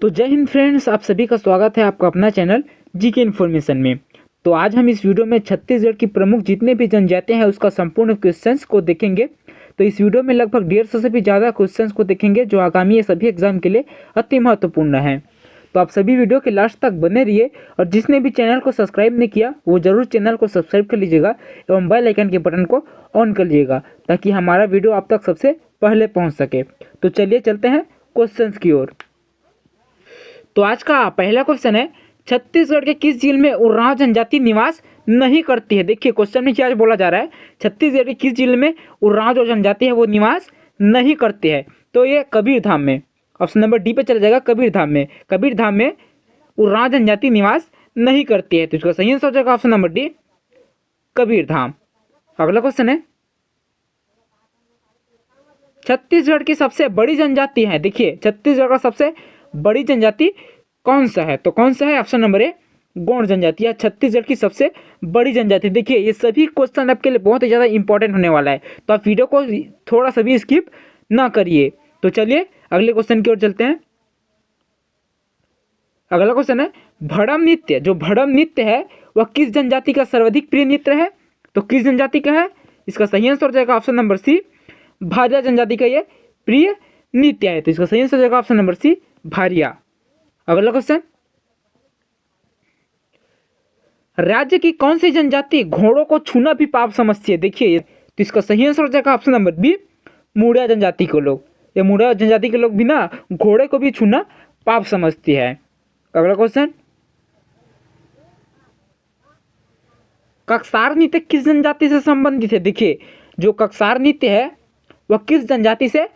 तो जय हिंद फ्रेंड्स, आप सभी का स्वागत है आपका अपना चैनल जीके इन्फॉर्मेशन में। तो आज हम इस वीडियो में छत्तीसगढ़ की प्रमुख जितने भी जनजातियां हैं उसका संपूर्ण क्वेश्चंस को देखेंगे। तो इस वीडियो में लगभग 150 से भी ज़्यादा क्वेश्चंस को देखेंगे जो आगामी सभी एग्जाम के लिए अति महत्वपूर्ण है। तो आप सभी वीडियो के लास्ट तक बने रहिए और जिसने भी चैनल को सब्सक्राइब नहीं किया वो जरूर चैनल को सब्सक्राइब कर लीजिएगा एवं बेल आइकन के बटन को ऑन कर लीजिएगा ताकि हमारा वीडियो आप तक सबसे पहले पहुँच सके। तो चलिए चलते हैं क्वेश्चन की ओर। तो आज का पहला क्वेश्चन है, छत्तीसगढ़ के किस जिले में उरांव जनजाति निवास नहीं करती है। देखिए क्वेश्चन में क्या बोला जा रहा है, छत्तीसगढ़ के किस जिले में उरांव जो जनजाति है वो निवास नहीं करती है। तो ये कबीरधाम में, ऑप्शन नंबर डी पे चला जाएगा। कबीरधाम में उरांव जनजाति निवास नहीं करती है। तो इसका सही आंसर हो जाएगा ऑप्शन नंबर डी, कबीरधाम। अगला क्वेश्चन है, छत्तीसगढ़ की सबसे बड़ी जनजाति है। देखिए छत्तीसगढ़ का सबसे बड़ी जनजाति कौन सा है। तो कौन सा है, ऑप्शन नंबर ए, गौंड जनजाति। या छत्तीसगढ़ की सबसे बड़ी जनजाति। देखिए ये सभी क्वेश्चन आपके लिए बहुत ही ज़्यादा इंपॉर्टेंट होने वाला है, तो आप वीडियो को थोड़ा सा भी स्किप ना करिए। तो चलिए अगले क्वेश्चन की ओर चलते हैं। अगला क्वेश्चन है, भड़म नृत्य, जो भड़म नृत्य है वह किस जनजाति का सर्वाधिक प्रिय नृत्य है। तो किस जनजाति का है, इसका सही आंसर हो जाएगा ऑप्शन नंबर सी, भारिया जनजाति का ये प्रिय नृत्य है। तो इसका सही आंसर हो जाएगा ऑप्शन नंबर सी, भारिया। अगला क्वेश्चन, राज्य की कौन सी जनजाति घोड़ों को छूना भी पाप समझती है। देखिए तो इसका सही आंसर हो जाएगा ऑप्शन नंबर बी, मुड़िया जनजाति के लोग। ये मुड़िया जनजाति के लोग भी ना घोड़े को भी छूना पाप समझती है। अगला क्वेश्चन, कक्सार नृत्य किस जनजाति से संबंधित है। देखिए जो कक्सार नृत्य है वह किस जनजाति से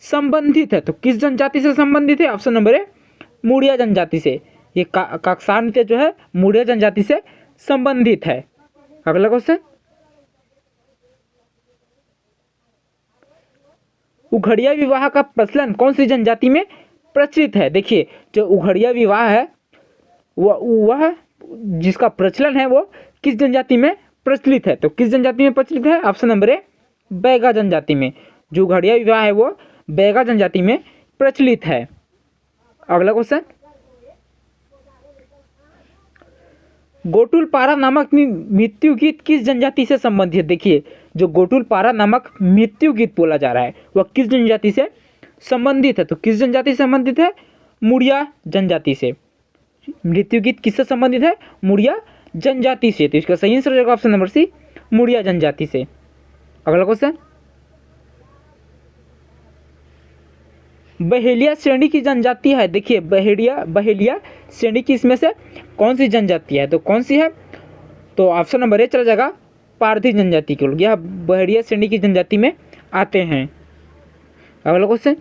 संबंधित है। तो किस जनजाति से संबंधित है, ऑप्शन नंबर ए, मुड़िया जनजाति से। ये कक्सार नृत्य जो है मुड़िया जनजाति से संबंधित है। अगला क्वेश्चन, उघड़िया विवाह का प्रचलन कौन सी जनजाति में प्रचलित है। देखिए जो उघड़िया विवाह है वह जिसका प्रचलन है वो किस जनजाति में प्रचलित है। तो किस जनजाति में प्रचलित है, ऑप्शन नंबर ए, बैगा जनजाति में। जो उघड़िया विवाह है वो बैगा जनजाति में प्रचलित है। अगला क्वेश्चन, गोटुलपारा नामक मृत्यु गीत किस जनजाति से संबंधित है। देखिए जो गोटुलपारा नामक मृत्यु गीत बोला जा रहा है वह किस जनजाति से संबंधित है। तो किस जनजाति से संबंधित है, मुड़िया जनजाति से। मृत्यु गीत किससे संबंधित है, मुड़िया जनजाति से। तो इसका सही आंसर हो जाएगा ऑप्शन नंबर सी, मुड़िया जनजाति से। अगला क्वेश्चन, बहेलिया श्रेणी की जनजाति है। देखिए बहेलिया श्रेणी की इसमें से कौन सी जनजाति है। तो कौन सी है, तो ऑप्शन नंबर ए चला जाएगा, पारधी जनजाति के लोग। यह बहेलिया श्रेणी की जनजाति में आते हैं। अगला क्वेश्चन,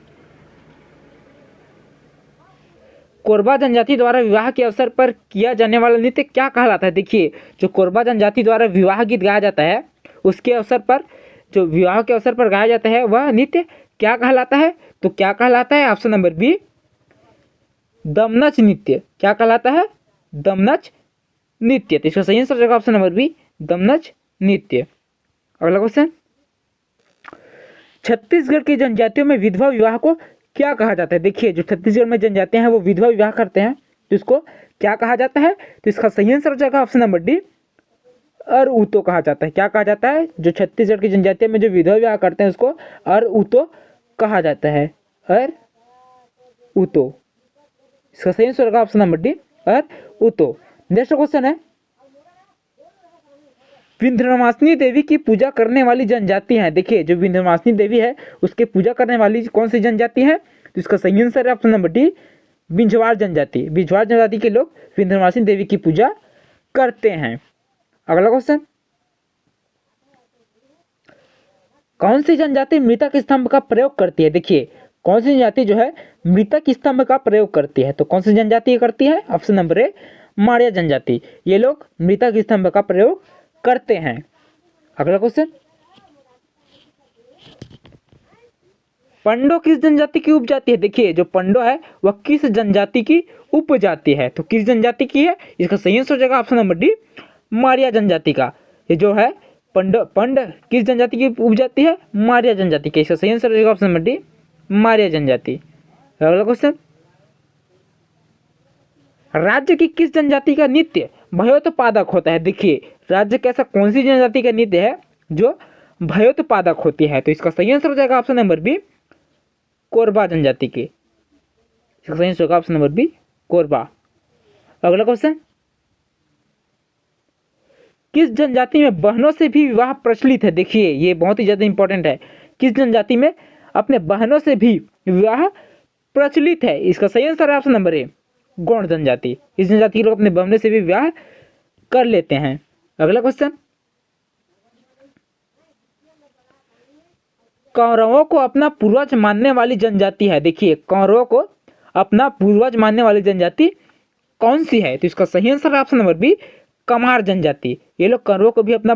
कोरबा जनजाति द्वारा विवाह के अवसर पर किया जाने वाला नृत्य क्या कहलाता है। देखिए जो कोरबा जनजाति द्वारा विवाह गीत गाया जाता है उसके अवसर पर, जो विवाह के अवसर पर गाया जाता है वह नृत्य क्या कहलाता है। तो क्या कहलाता है, ऑप्शन नंबर बी, दमनच नृत्य। क्या कहलाता है, दमनच नृत्य। तो इसका सही आंसर हो जाएगा ऑप्शन नंबर बी, दमनच नृत्य। अगला क्वेश्चन, छत्तीसगढ़ की जनजातियों में विधवा विवाह को क्या कहा जाता है। देखिए जो छत्तीसगढ़ में जनजातियां हैं वो विधवा विवाह करते हैं तो इसको क्या कहा जाता है। तो इसका सही आंसर हो जाएगा ऑप्शन नंबर डी, अर-ऊतो कहा जाता है। क्या कहा जाता है, जो छत्तीसगढ़ की जनजातियों में जो विधवा विवाह करते हैं उसको अर-ऊतो कहा जाता है, अर-ऊतो। इसका सही आंसर होगा ऑप्शन नंबर डी, अर-ऊतो। नेक्स्ट क्वेश्चन है, विंध्यवासिनी देवी की पूजा करने वाली जनजाति है। देखिए जो विंध्यवासिनी देवी है उसके पूजा करने वाली कौन सी जनजाति है। तो इसका सही आंसर है ऑप्शन नंबर डी, बिंझवार जनजाति। बिंझवार जनजाति के लोग विंध्यवासिनी देवी की पूजा करते हैं। अगला क्वेश्चन, कौन सी जनजाति मृतक स्तंभ का प्रयोग करती है। देखिए कौन सी जनजाति जो है मृतक स्तंभ का प्रयोग करती है। तो कौन सी जनजाति करती है, ऑप्शन नंबर ए, माड़िया जनजाति। ये लोग मृतक स्तंभ का प्रयोग करते हैं। अगला क्वेश्चन, पंडो किस जनजाति की उपजाति है। देखिए जो पंडो है वह किस जनजाति की उपजाति है। तो किस जनजाति की है, इसका सही आंसर हो जाएगा ऑप्शन नंबर डी, मारिया जनजाति का। ये जो है पंड किस जनजाति की उपजाति है, मारिया जनजाति की। इसका सही आंसर हो जाएगा ऑप्शन नंबर डी, मारिया जनजाति। अगला क्वेश्चन, राज्य की किस जनजाति का नृत्य भयोत्पादक होता है? देखिए राज्य का ऐसा कौन सी जनजाति का नृत्य है जो भयोत्पादक होती है? तो इसका सही आंसर हो जाएगा ऑप्शन नंबर बी, कोरबा जनजाति के। इसका सही आंसर होगा ऑप्शन नंबर बी, कोरबा। अगला क्वेश्चन, किस जनजाति में बहनों से भी विवाह प्रचलित है? देखिए ये बहुत ही ज्यादा इंपॉर्टेंट है। किस जनजाति में अपने बहनों से भी विवाह प्रचलित है? इसका सही आंसर है ऑप्शन नंबर ए, गौड़ जनजाति। इस जनजाति के लोग अपने बहनों से भी विवाह कर लेते हैं। अगला क्वेश्चन, कौरवों को अपना पूर्वज मानने वाली जनजाति है? देखिए कौरवों को अपना पूर्वज मानने वाली जनजाति कौन सी है? तो इसका सही आंसर है ऑप्शन नंबर बी, कमार जनजाति। ये लोग कौरवों को भी अपना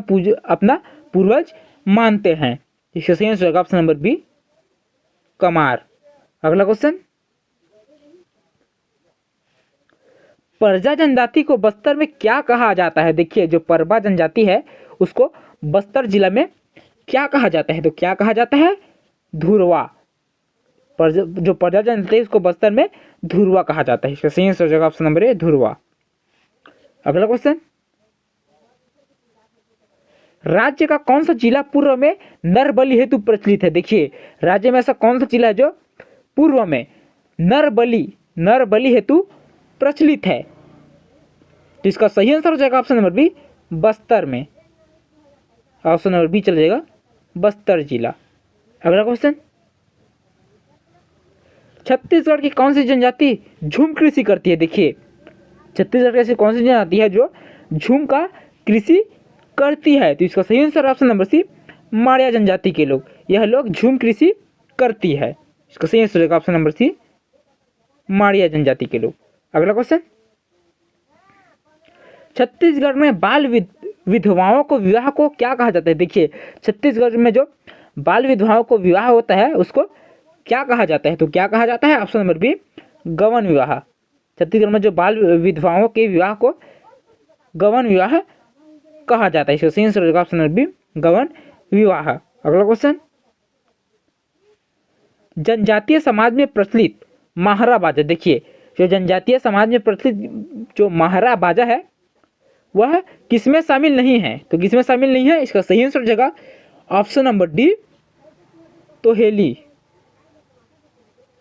पूर्वज मानते हैं। इसका सही आंसर होगा ऑप्शन नंबर बी, कमार। अगला क्वेश्चन, परजा जनजाति को बस्तर में क्या कहा जाता है? देखिए जो परबा जनजाति है उसको बस्तर जिला में क्या कहा जाता है? तो क्या कहा जाता है? धुरवा। जो परजा जनजाति है उसको बस्तर में धुरवा कहा जाता है। इसका सही आंसर हो जाएगा ऑप्शन नंबर ए, धुरवा। अगला क्वेश्चन, राज्य का कौन सा जिला पूर्व में नर बलि हेतु प्रचलित है? देखिए राज्य में ऐसा कौन सा जिला है जो पूर्व में नर बलि हेतु प्रचलित है? तो इसका सही आंसर हो जाएगा ऑप्शन नंबर बी, बस्तर में। ऑप्शन नंबर बी चल जाएगा, बस्तर जिला। अगला क्वेश्चन, छत्तीसगढ़ की कौन सी जनजाति झूम कृषि करती है? देखिए छत्तीसगढ़ की ऐसी कौन सी जनजाति है जो झूम का कृषि करती है? तो इसका सही answer option number C, Madia जनजाति के लोग। यह लोग झूम कृषि करती है। इसका सही आंसर होगा ऑप्शन नंबर सी, माड़िया जनजाति के लोग। अगला क्वेश्चन, छत्तीसगढ़ में बाल विधवाओं को विवाह को क्या कहा जाता है? देखिए छत्तीसगढ़ में जो बाल विधवाओं को विवाह होता है उसको क्या कहा जाता है? तो क्या कहा जाता है? ऑप्शन नंबर बी, गवन विवाह। छत्तीसगढ़ में जो बाल विधवाओं के विवाह को गवन विवाह कहा जाता है। इसका सही आंसर होगा ऑप्शन नंबर बी, गवन विवाह। अगला क्वेश्चन, जनजातीय समाज में प्रचलित माहरा बाजा। देखिए जो जनजातीय समाज में प्रचलित जो माहरा बाजा है वह किसमें शामिल नहीं है? तो किसमें शामिल नहीं है? इसका सही आंसर हो जाएगा ऑप्शन नंबर डी, तोहेली।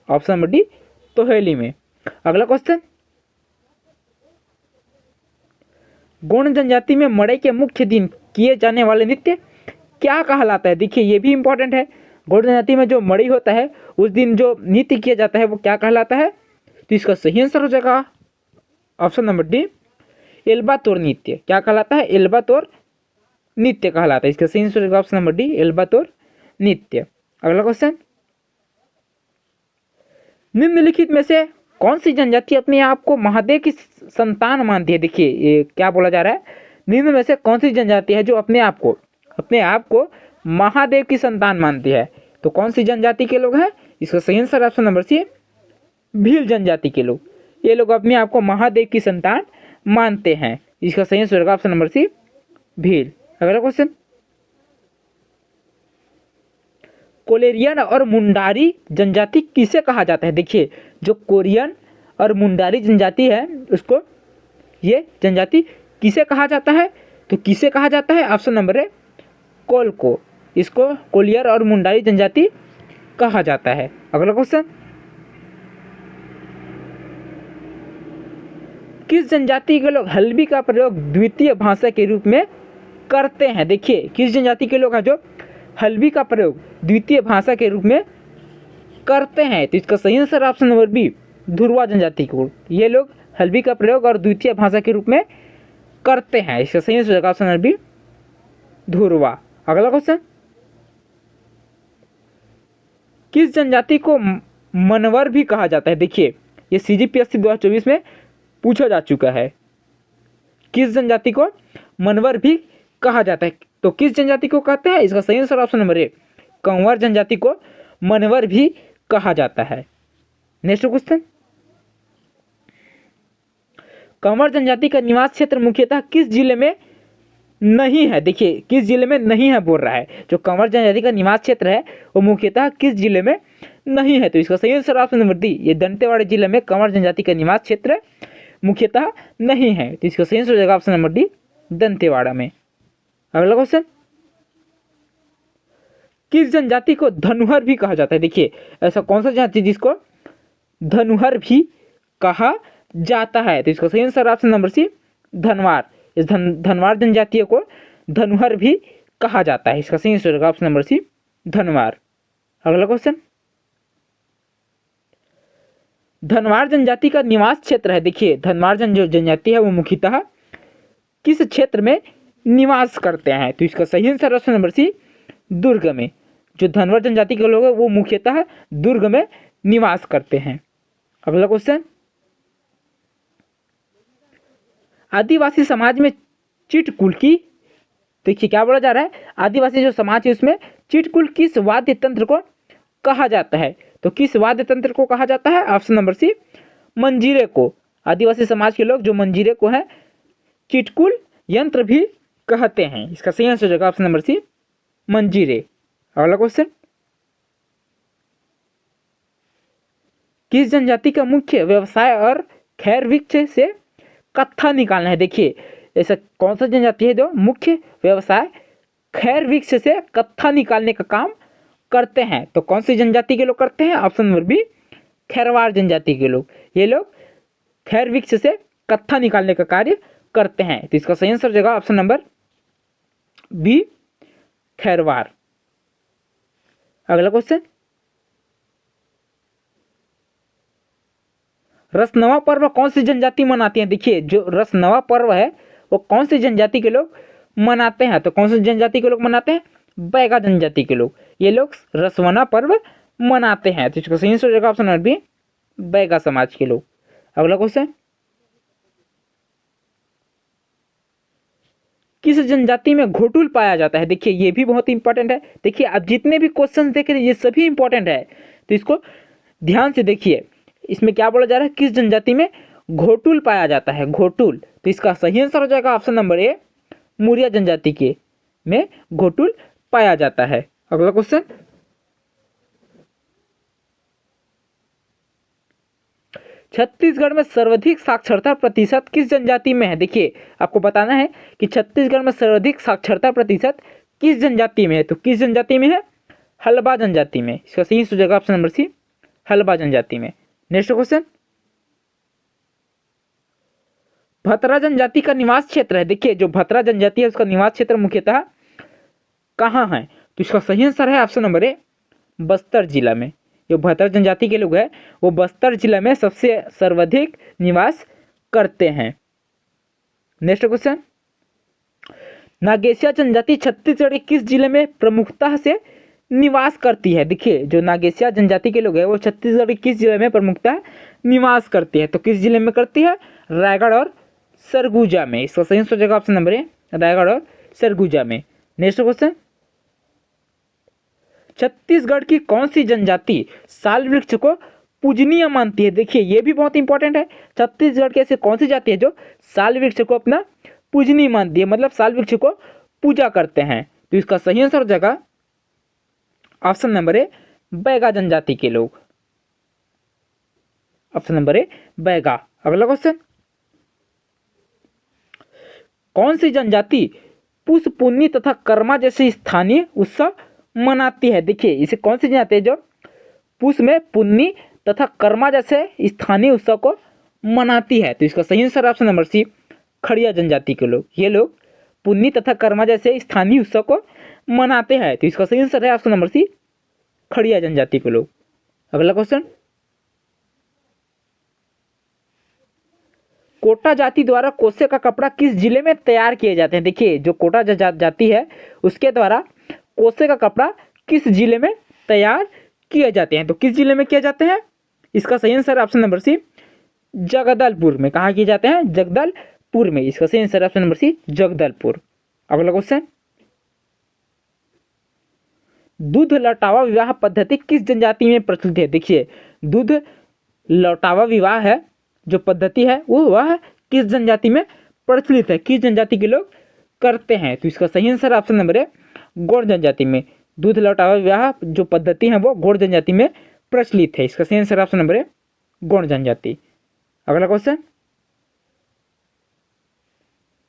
ऑप्शन नंबर डी, तोहेली में। अगला क्वेश्चन, गौड़ जनजाति में मड़ई के मुख्य दिन किए जाने वाले नृत्य क्या कहलाता है? देखिए ये भी इंपॉर्टेंट है। गौड़ जनजाति में जो मड़ई होता है उस दिन जो नृत्य किया जाता है वो क्या कहलाता है? तो इसका सही आंसर हो जाएगा ऑप्शन नंबर डी, एल्बातोर नृत्य। क्या कहलाता है? एल्बातोर नृत्य कहलाता है। इसका सही आंसर होगा ऑप्शन नंबर डी, एल्बातोर नृत्य। अगला क्वेश्चन, निम्नलिखित में से कौन सी जनजाति अपने आप को महादेव की संतान मानती है? देखिए ये क्या बोला जा रहा है, निम्न में से कौन सी जनजाति है जो अपने आप को महादेव की संतान मानती है? तो कौन सी जनजाति के लोग हैं? इसका सही answer option number C, Bhil जनजाति के लोग। ये लोग अपने आप को महादेव की संतान मानते हैं। इसका सही आंसर होगा ऑप्शन नंबर सी, भील। अगला क्वेश्चन, कोलेरियन और मुंडारी जनजाति किसे कहा जाता है? देखिए जो कोरियन और मुंडारी जनजाति है उसको ये जनजाति किसे कहा जाता है? तो किसे कहा जाता है? ऑप्शन नंबर ए, कोल को। इसको कोलियर और मुंडारी जनजाति कहा जाता है। अगला क्वेश्चन, किस जनजाति के लोग हल्बी का प्रयोग द्वितीय भाषा के रूप में करते हैं? देखिए किस जनजाति के लोग हैं जो हल्बी का प्रयोग द्वितीय भाषा के रूप में करते हैं? तो इसका सही answer option number B, Dhurwa जनजाति को। ये लोग हल्बी का प्रयोग और द्वितीय भाषा के रूप में करते हैं। इसका सही आंसर होगा ऑप्शन नंबर बी, धुरवा। अगला क्वेश्चन, किस जनजाति को मनवर भी कहा जाता है? देखिए ये CGPSC 2024 में पूछा जा चुका है। किस जनजाति को मनवर भी कहा जाता है? तो किस जनजाति को कहते हैं? इसका सही answer option number A, Kanwar जनजाति को मनवर भी कहा जाता है। नेक्स्ट क्वेश्चन, कंवर जनजाति का निवास क्षेत्र मुख्यतः किस जिले में नहीं है? देखिए किस जिले में नहीं है बोल रहा है। जो कंवर जनजाति का निवास क्षेत्र है वो मुख्यतः किस जिले में नहीं है? तो इसका सही आंसर ऑप्शन नंबर डी, ये दंतेवाड़ा जिले में कंवर जनजाति का निवास क्षेत्र मुख्यतः नहीं है। तो इसका सही आंसर हो जाएगा ऑप्शन नंबर डी, दंतेवाड़ा में। अगला क्वेश्चन, किस जनजाति को धनुहर भी कहा जाता है? देखिए ऐसा कौन सा जाति जिसको धनुहर भी कहा जाता है? तो इसका सही answer option number C, Dhanwar. इस धनवार जनजाति को धनुहर भी कहा जाता है। इसका सही आंसर होगा ऑप्शन नंबर सी, धनवार। अगला क्वेश्चन, धनवार जनजाति का निवास क्षेत्र है। देखिए धनवार जो जनजाति है वो मुख्यतः किस क्षेत्र में निवास करते हैं? तो इसका सही आंसर ऑप्शन नंबर सी, दुर्ग में। जो धनवार जनजाति के लोग हैं वो मुख्यतः दुर्ग में निवास करते हैं। अगला क्वेश्चन, आदिवासी समाज में चिटकुल की, देखिए क्या बोला जा रहा है, आदिवासी जो समाज है उसमें चिटकुल किस वाद्य तंत्र को कहा जाता है? तो किस वाद्य तंत्र को कहा जाता है? ऑप्शन नंबर सी, मंजीरे को। आदिवासी समाज के लोग जो मंजीरे को है चिटकुल यंत्र भी कहते हैं। इसका सही आंसर हो जाएगा ऑप्शन नंबर सी, मंजीरे। अगला क्वेश्चन, किस जनजाति का मुख्य व्यवसाय और खैर वृक्ष से कत्था निकालना है? देखिए ऐसा कौन सा जनजाति है जो मुख्य व्यवसाय खैर वृक्ष से कत्था निकालने का काम करते हैं? तो कौन सी जनजाति के लोग करते हैं? ऑप्शन नंबर बी, खैरवार जनजाति के लोग। ये लोग खैर वृक्ष से कत्था निकालने का कार्य करते हैं। तो इसका सही आंसर हो जाएगा ऑप्शन नंबर बी, खैरवार। अगला क्वेश्चन, रसनवा पर्व कौन सी जनजाति मनाती है? देखिए जो रसनवा पर्व है वो कौन सी जनजाति के लोग मनाते हैं? तो कौन सी जनजाति के लोग मनाते हैं? बैगा जनजाति के लोग। ये लोग रसवना पर्व मनाते हैं। तो इसका सही आंसर हो जाएगा ऑप्शन नंबर बी, बैगा समाज के लोग। अगला क्वेश्चन, किस जनजाति में घोटुल पाया जाता है? देखिए ये भी बहुत इंपॉर्टेंट है। देखिए आप जितने भी क्वेश्चन देख रहे हैं ये सभी इंपॉर्टेंट है, तो इसको ध्यान से देखिए। इसमें क्या बोला जा रहा है, किस जनजाति में घोटुल पाया जाता है? घोटुल। तो इसका सही आंसर हो जाएगा ऑप्शन नंबर ए, मुरिया जनजाति के में घोटुल पाया जाता है। अगला क्वेश्चन, छत्तीसगढ़ में सर्वाधिक साक्षरता प्रतिशत किस जनजाति में है? देखिए आपको बताना है कि छत्तीसगढ़ में सर्वाधिक साक्षरता प्रतिशत किस जनजाति में है? तो किस जनजाति में है? हल्बा जनजाति में। इसका सही हो जाएगा ऑप्शन नंबर सी, हल्बा जनजाति में। नेक्स्ट क्वेश्चन, भतरा जनजाति का निवास क्षेत्र है। देखिए जो भतरा जनजाति है उसका निवास क्षेत्र मुख्यतः कहाँ है? तो इसका सही आंसर है ऑप्शन नंबर ए, बस्तर जिला में। जो भतरा जनजाति के लोग हैं वो बस्तर जिला में सबसे सर्वाधिक निवास करते हैं। नेक्स्ट क्वेश्चन, नागेशिया जनजाति छत्तीसगढ़ के किस जिले में प्रमुखता से निवास करती है? देखिए जो नागेशिया जनजाति के लोग हैं वो छत्तीसगढ़ के किस जिले में प्रमुखता निवास करती है? तो किस जिले में करती है? रायगढ़ और सरगुजा में। इसका सही आंसर हो जाएगा ऑप्शन नंबर ए, रायगढ़ और सरगुजा में। नेक्स्ट क्वेश्चन, छत्तीसगढ़ की कौन सी जनजाति साल वृक्ष को पूजनीय मानती है? देखिए ये भी बहुत इंपॉर्टेंट है। छत्तीसगढ़ की ऐसी कौन सी जाति है जो साल वृक्ष को अपना पूजनीय मानती है, मतलब साल वृक्ष को पूजा करते हैं? तो इसका सही आंसर हो जाएगा ऑप्शन नंबर ए, बैगा जनजाति के लोग। Option number A, Baiga. अगला क्वेश्चन, कौन सी जनजाति पुष पुन्नी तथा कर्मा जैसे स्थानीय उत्सव मनाती है? देखिए इसे कौन सी जनजाति है जो पुष में पुन्नी तथा कर्मा जैसे स्थानीय उत्सव को मनाती है? तो इसका सही आंसर ऑप्शन नंबर सी, खड़िया जनजाति के लोग। ये लोग पुन्नी तथा कर्मा जैसे स्थानीय उत्सव को मनाते हैं। तो इसका सही आंसर है ऑप्शन नंबर सी, खड़िया जनजाति के लोग। अगला क्वेश्चन, कोटा जाति द्वारा कोसे का कपड़ा किस जिले में तैयार किए जाते हैं? देखिए जो कोटा जाति है उसके द्वारा कोसे का कपड़ा किस जिले में तैयार किए जाते हैं? तो किस जिले में किए जाते हैं? इसका सही answer option number C, Jagdalpur में। कहाँ किए जाते हैं? जगदलपुर में। इसका सही answer option number C, Jagdalpur. अगला क्वेश्चन, दूध लौटावा विवाह पद्धति किस जनजाति में प्रचलित है? देखिए दूध लौटावा विवाह है जो पद्धति है वो वह किस जनजाति में प्रचलित है, किस जनजाति के लोग करते हैं? तो इसका सही आंसर ऑप्शन नंबर है, गौड़ जनजाति में। दूध लौटावा विवाह जो पद्धति है वो गौड़ जनजाति में प्रचलित है। इसका सही आंसर ऑप्शन नंबर है, गौड़ जनजाति। अगला क्वेश्चन,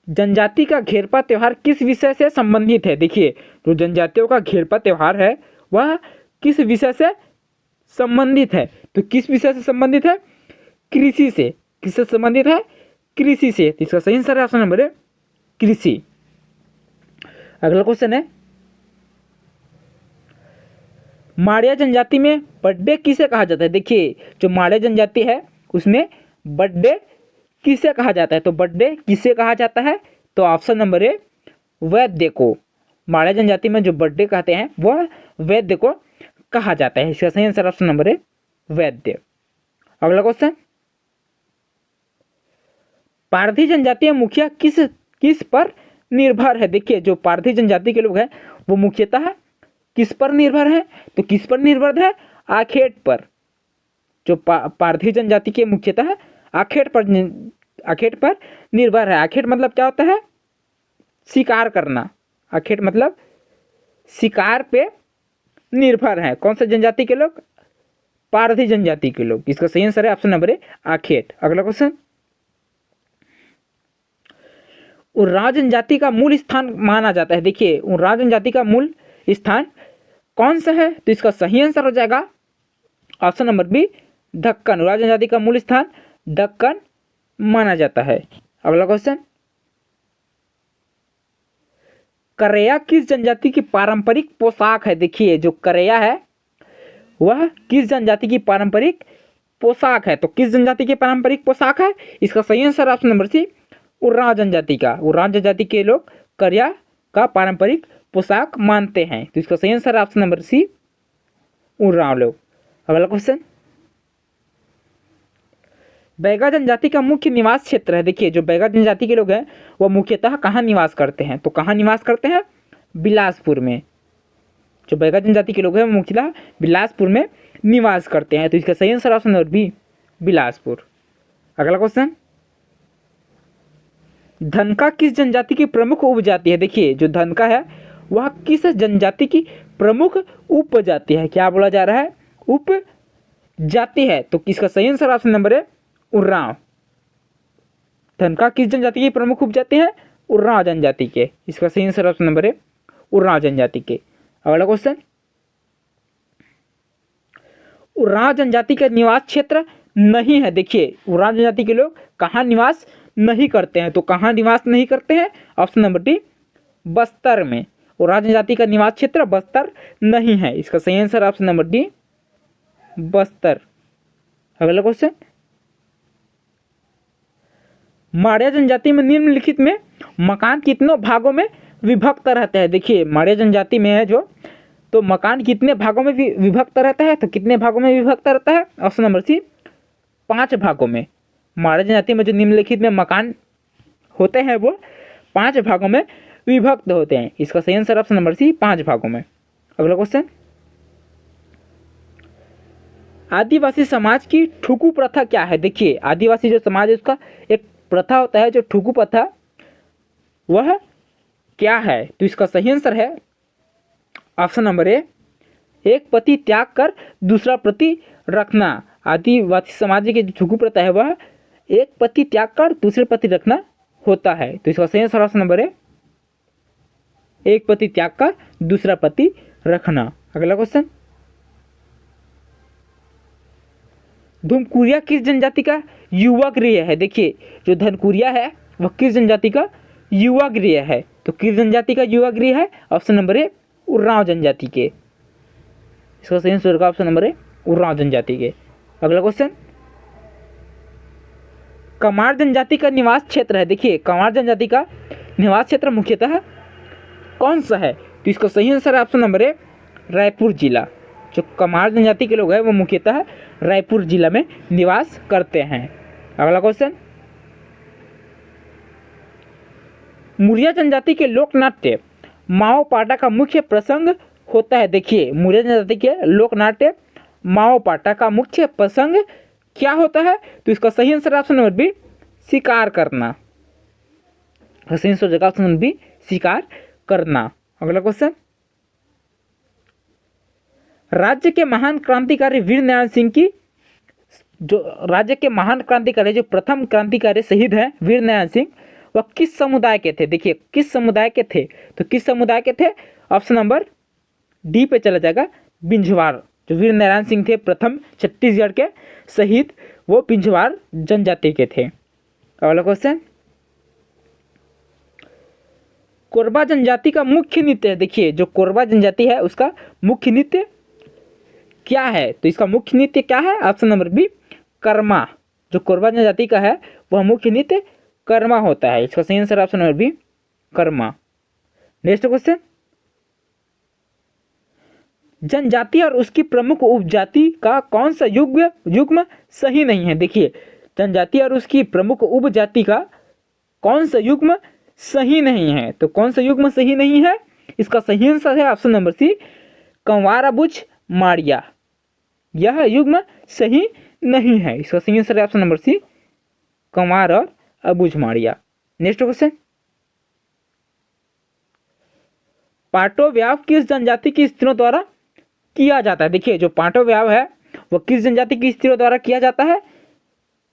जनजाति का घेरपा त्योहार किस विषय से संबंधित है? देखिए, जो जनजातियों का घेरपा त्योहार है वह किस विषय से संबंधित है? तो किस विषय से संबंधित है? कृषि से। किससे संबंधित है? कृषि से। तो इसका सही आंसर है ऑप्शन नंबर ए, कृषि। अगला क्वेश्चन है, माड़िया जनजाति में बर्थडे किसे कहा जाता है? देखिए, जो माड़िया जनजाति है उसमें बर्थडे किसे कहा जाता है? तो बर्थडे किसे कहा जाता है? तो ऑप्शन नंबर ए, वैद्य को। माड़िया जनजाति में जो बर्थडे कहते हैं वह वैद्य को कहा जाता है। इसका सही आंसर ऑप्शन नंबर ए, वैद्य। अगला क्वेश्चन, पारधी जनजातीय मुखिया किस पर निर्भर है? देखिए, जो पारधी जनजाति के लोग हैं वो मुख्यतः किस पर निर्भर है? तो किस पर निर्भर है? आखेट पर। जो पारधी जनजाति के मुख्यतः आखेट पर निर्भर है। आखेट मतलब क्या होता है? शिकार करना। आखेट मतलब शिकार पे निर्भर है। कौन सा जनजाति के लोग? पारधी जनजाति के लोग। इसका सही आंसर है ऑप्शन नंबर ए, आखेट। अगला क्वेश्चन, उरांव जनजाति का मूल स्थान माना जाता है। देखिए, उरांव जनजाति का मूल स्थान कौन सा है? तो इसका सही आंसर हो जाएगा option number B, Deccan. Oraon जनजाति का मूल स्थान दक्कन माना जाता है। अगला क्वेश्चन, करैया किस जनजाति की पारंपरिक पोशाक है? देखिए, जो करैया है वह किस जनजाति की पारंपरिक पोशाक है? तो किस जनजाति की पारंपरिक पोशाक है? इसका सही answer option number C, Oraon जनजाति का। उरांव जनजाति के लोग करैया का पारंपरिक पोशाक मानते हैं। तो इसका सही answer option number C, Oraon लोग। अगला क्वेश्चन, बैगा जनजाति का मुख्य निवास क्षेत्र है। देखिए, जो बैगा जनजाति के लोग हैं वह मुख्यतः कहाँ निवास करते हैं? तो कहाँ निवास करते हैं? बिलासपुर में। जो बैगा जनजाति के लोग हैं वो मुख्यतः बिलासपुर में निवास करते हैं। तो इसका सही answer option number B, Bilaspur. अगला क्वेश्चन, धनका किस जनजाति की प्रमुख उपजाति है? देखिए, जो धनका है वह किस जनजाति की प्रमुख उपजाति है? क्या बोला जा रहा है? उपजाति है। तो किसका सही आंसर ऑप्शन नंबर है, उरांव। धनका किस जनजाति की प्रमुख उपजाति है? उरांव जनजाति के। इसका सही आंसर ऑप्शन नंबर है, उरांव जनजाति के। अगला क्वेश्चन, उरांव जनजाति का निवास क्षेत्र नहीं है। देखिए, उरांव जनजाति के लोग कहाँ निवास नहीं करते हैं? तो कहाँ निवास नहीं करते हैं? ऑप्शन नंबर डी, बस्तर में। उरांव जनजाति का निवास क्षेत्र बस्तर नहीं है। इसका सही answer option number D, Bastar. अगला क्वेश्चन, माड़िया जनजाति में निम्नलिखित में मकान कितनों भागों में विभक्त रहते हैं? देखिए, माड़िया जनजाति में है जो, तो मकान कितने भागों में विभक्त रहता है? तो कितने भागों में विभक्त रहता है? ऑप्शन नंबर सी, 5 भागों में। माड़िया जनजाति में जो निम्नलिखित में मकान होते हैं वो 5 भागों में विभक्त होते हैं। इसका सही आंसर ऑप्शन नंबर सी, 5 भागों में। अगला क्वेश्चन, आदिवासी समाज की ठुकू प्रथा क्या है? देखिए, आदिवासी जो समाज है उसका एक प्रथा होता है जो ठुकू प्रथा, वह क्या है? तो इसका सही आंसर है ऑप्शन नंबर ए, एक पति त्याग कर दूसरा पति रखना। आदिवासी समाज की जो ठुकू प्रथा है वह एक पति त्याग कर दूसरे पति रखना होता है। तो इसका सही आंसर ऑप्शन नंबर है, एक पति त्याग कर दूसरा पति रखना। अगला क्वेश्चन, धुमकुरिया किस जनजाति का युवा गृह है? देखिए, जो धनकुरिया है वह किस जनजाति का युवा गृह है? तो किस जनजाति का युवा गृह है? ऑप्शन नंबर है, उरांव जनजाति के। इसका सही आंसर का ऑप्शन नंबर है, उरांव जनजाति के। अगला क्वेश्चन, कमार जनजाति का निवास क्षेत्र है। देखिए, कमार जनजाति का निवास क्षेत्र मुख्यतः कौन सा है? तो इसका सही आंसर ऑप्शन नंबर है, रायपुर जिला। जो कमार जनजाति के लोग हैं वो मुख्यतः रायपुर जिला में निवास करते हैं। अगला क्वेश्चन, मुरिया जनजाति के लोक नाट्य माओ पाटा का मुख्य प्रसंग होता है। देखिए, मुरिया जनजाति के लोक नाट्य माओ पाटा का मुख्य प्रसंग क्या होता है? तो इसका सही आंसर ऑप्शन नंबर बी, शिकार करना। सही आंसर ऑप्शन नंबर बी, शिकार करना। अगला क्वेश्चन, राज्य के महान क्रांतिकारी वीर नारायण सिंह की, जो राज्य के महान क्रांतिकारी जो प्रथम क्रांतिकारी शहीद हैं वीर नारायण सिंह, वह किस समुदाय के थे। देखिए किस समुदाय के थे, तो किस समुदाय के थे, ऑप्शन नंबर डी पे चला जाएगा, बिंझवार। जो वीर नारायण सिंह थे प्रथम छत्तीसगढ़ के शहीद, वो बिंझवार जनजाति के थे। अगला क्वेश्चन, कोरबा जनजाति का मुख्य नृत्य है। देखिए जो कोरबा जनजाति है उसका मुख्य नृत्य क्या है, तो इसका मुख्य नृत्य क्या है, ऑप्शन नंबर बी, कर्मा। जो कोरबा जनजाति का है वह मुख्य नृत्य कर्मा होता है। इसका सही answer option number B, Karma. Next question, जनजाति और उसकी प्रमुख उपजाति का कौन सा युग्म सही नहीं है। देखिए जनजाति और उसकी प्रमुख उपजाति का कौन सा युग्म सही नहीं है, तो कौन सा युग्म सही नहीं है, इसका सही आंसर है ऑप्शन नंबर सी, कंवार अबुझ माड़िया। यह युग्म सही नहीं है, इसका सही आंसर है ऑप्शन नंबर सी, कंवार और अबुझ माड़िया। नेक्स्ट क्वेश्चन, पाटो व्याव किस जनजाति की स्त्रियों द्वारा किया जाता है। देखिए जो पाटो व्याव है वह किस जनजाति की स्त्रियों द्वारा किया जाता है,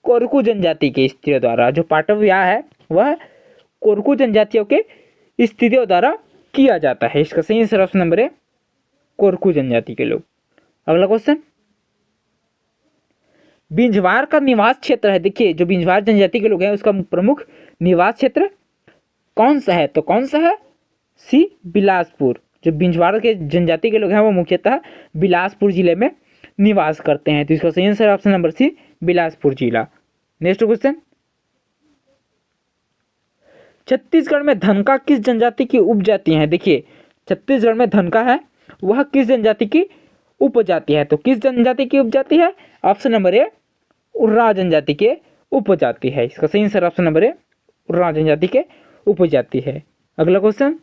कोरकू जनजाति की स्त्रियों द्वारा। जो पाटो व्याव है वह कोरकू जनजातियों के स्त्रियों द्वारा किया जाता है। इसका सही आंसर ऑप्शन नंबर है, कोरकू जनजाति के लोग। अगला क्वेश्चन, बिंझवार का निवास क्षेत्र है। देखिए जो बिंझवार जनजाति के लोग हैं उसका प्रमुख निवास क्षेत्र कौन सा है, तो कौन सा है, सी, बिलासपुर। जो बिंझवार के जनजाति के लोग हैं वो मुख्यतः बिलासपुर जिले में निवास करते हैं, तो इसका सही answer option number C, Bilaspur जिला। नेक्स्ट क्वेश्चन, छत्तीसगढ़ में धनका किस जनजाति की उपजाति है। देखिए छत्तीसगढ़ में धनका है वह किस जनजाति की उपजाति है, तो किस जनजाति की उपजाति है, ऑप्शन नंबर ए, उर्राव जनजाति के उपजाति है। इसका सही आंसर ऑप्शन नंबर ए, उर्राव जनजाति के उपजाति है। अगला क्वेश्चन,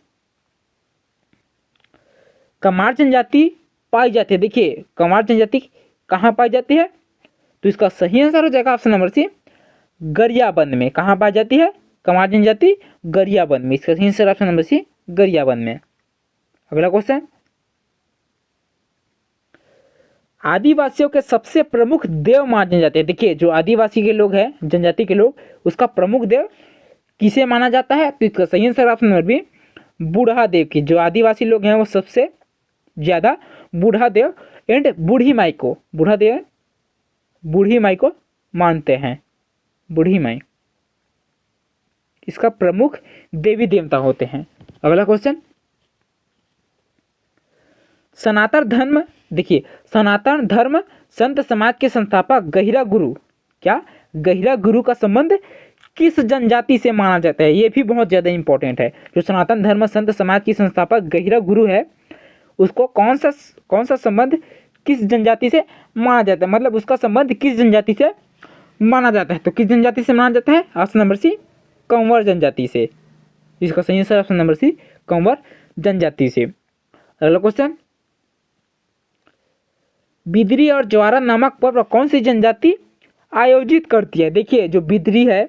कमार जनजाति पाई जाती है। देखिए कमार जनजाति कहाँ पाई जाती है, तो इसका सही आंसर हो जाएगा ऑप्शन नंबर सी, गरियाबंद में। कहाँ पाई जाती है कमार जनजाति, गरियाबंद में। इसका सही answer option number C, Gariaband में। अगला क्वेश्चन, आदिवासियों के सबसे प्रमुख देव माने जाते हैं। देखिए जो आदिवासी के लोग हैं, जनजाति के लोग, उसका प्रमुख देव किसे माना जाता है, तो इसका सही आंसर ऑप्शन नंबर बी, बूढ़ा देव की। जो आदिवासी लोग हैं वो सबसे ज्यादा बूढ़ा देव एंड बूढ़ी माई को, बूढ़ा देव बूढ़ी माई को मानते हैं। बूढ़ी माई इसका प्रमुख देवी देवता होते हैं। अगला क्वेश्चन, सनातन धर्म। देखिए सनातन धर्म संत समाज के संस्थापक गहिरा गुरु, क्या गहिरा गुरु का संबंध किस जनजाति से माना जाता है, ये भी बहुत ज्यादा इंपॉर्टेंट है। जो सनातन धर्म संत समाज की संस्थापक गहिरा गुरु है उसको कौन सा संबंध किस जनजाति से माना जाता है, मतलब उसका संबंध किस जनजाति से माना जाता है, तो किस जनजाति से माना जाता है, ऑप्शन नंबर सी, कंवर जनजाति से। इसका सही answer option number C, Kanwar जनजाति से। अगला क्वेश्चन, बिदरी और ज्वारा नामक पर्व कौन सी जनजाति आयोजित करती है। देखिए जो बिदरी है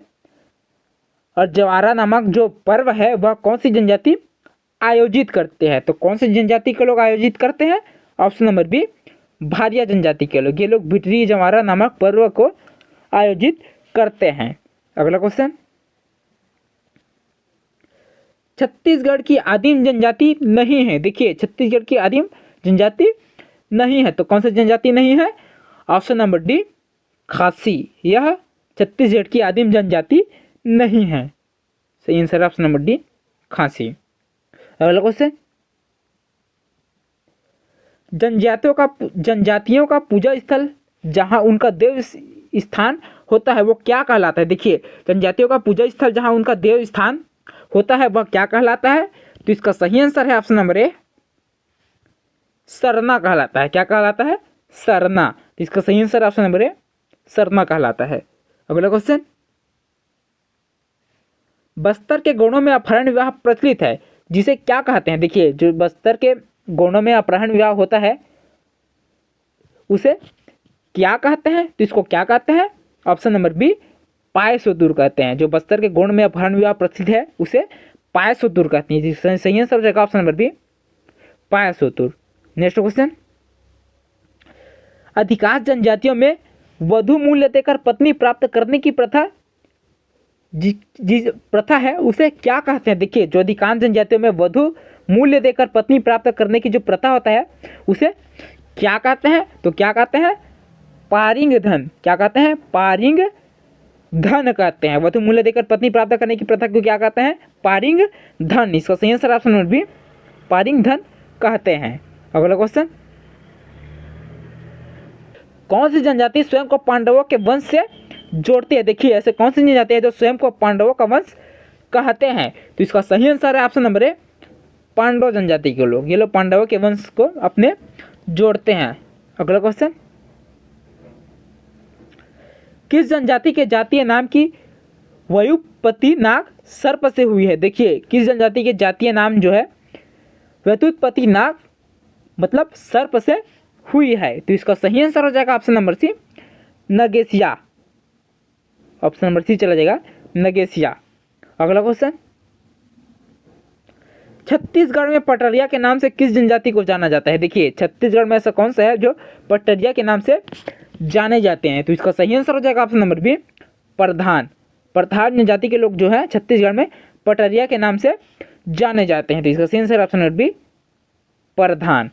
और ज्वारा नामक जो पर्व है वह कौन सी जनजाति आयोजित करते हैं, तो कौन सी जनजाति के लोग आयोजित करते हैं, ऑप्शन नंबर बी, भारिया जनजाति के लोग। ये लोग बिदरी ज्वारा नामक पर्व को आयोजित करते हैं। अगला क्वेश्चन, छत्तीसगढ़ की आदिम जनजाति नहीं है। देखिए छत्तीसगढ़ की आदिम जनजाति नहीं है, तो कौन सी जनजाति नहीं है, ऑप्शन नंबर डी, खासी। यह छत्तीसगढ़ की आदिम जनजाति नहीं है। सही आंसर ऑप्शन नंबर डी, खासी। अगला क्वेश्चन, जनजातियों का पूजा स्थल जहां उनका देव स्थान होता है वो क्या कहलाता है। देखिए जनजातियों का पूजा स्थल जहां उनका देव स्थान होता है वह क्या कहलाता है, तो इसका सही आंसर है ऑप्शन नंबर ए, सरना कहलाता है। क्या कहलाता है, सरना। तो इसका सही answer option number A, Sarna कहलाता है। अगला क्वेश्चन, बस्तर के गौड़ों में अपहरण विवाह प्रचलित है जिसे क्या कहते हैं। देखिए जो बस्तर के गौड़ों में अपहरण विवाह होता है उसे क्या कहते हैं, तो इसको क्या कहते हैं, ऑप्शन नंबर बी, पायसोतुर कहते हैं। जो बस्तर के गौड़ में अपहरण विवाह प्रचलित है उसे पायसोतुर कहते हैं। जिसका सही आंसर हो जाएगा ऑप्शन नंबर बी, पायसोतुर। नेक्स्ट क्वेश्चन, अधिकांश जनजातियों में वधु मूल्य देकर पत्नी प्राप्त करने की प्रथा जी प्रथा है उसे क्या कहते हैं? देखिए, जो अधिकांश जनजातियों में वधु मूल्य देकर पत्नी प्राप्त करने की जो प्रथा होता है उसे क्या कहते हैं? तो क्या कहते हैं? पारिंग धन। क्या कहते हैं? पारिंग धन कहते हैं। वधु मूल्य देकर पत्नी प्राप्त करने की प्रथा को क्या कहते हैं? पारिंग धन। इसका सही आंसर ऑप्शन नंबर बी, पारिंग धन कहते हैं। अगला क्वेश्चन, कौन सी जनजाति स्वयं को पांडवों के वंश से जोड़ती है? देखिए, ऐसे कौन सी जनजाति है जो स्वयं को पांडवों का वंश कहते हैं? तो इसका सही आंसर है ऑप्शन नंबर ए, पांडव जनजाति के लोग। ये लोग पांडवों के वंश को अपने जोड़ते हैं। अगला क्वेश्चन, किस जनजाति के जातीय नाम की व्युत्पत्ति नाग सर्प से हुई है? देखिए, किस जनजाति के जातीय नाम जो है व्युत्पत्ति नाग मतलब सर्प से हुई है? तो इसका सही आंसर हो जाएगा option number C, Nagesia. Option number C चला जाएगा, नगेशिया। अगला क्वेश्चन, छत्तीसगढ़ में पटरिया के नाम से किस जनजाति को जाना जाता है? देखिए, छत्तीसगढ़ में ऐसा कौन सा है जो पटरिया के नाम से जाने जाते हैं? तो इसका सही आंसर हो जाएगा ऑप्शन नंबर बी, प्रधान। प्रधान जनजाति के लोग जो है छत्तीसगढ़ में पटरिया के नाम से जाने जाते हैं। तो इसका सही आंसर ऑप्शन नंबर बी, प्रधान।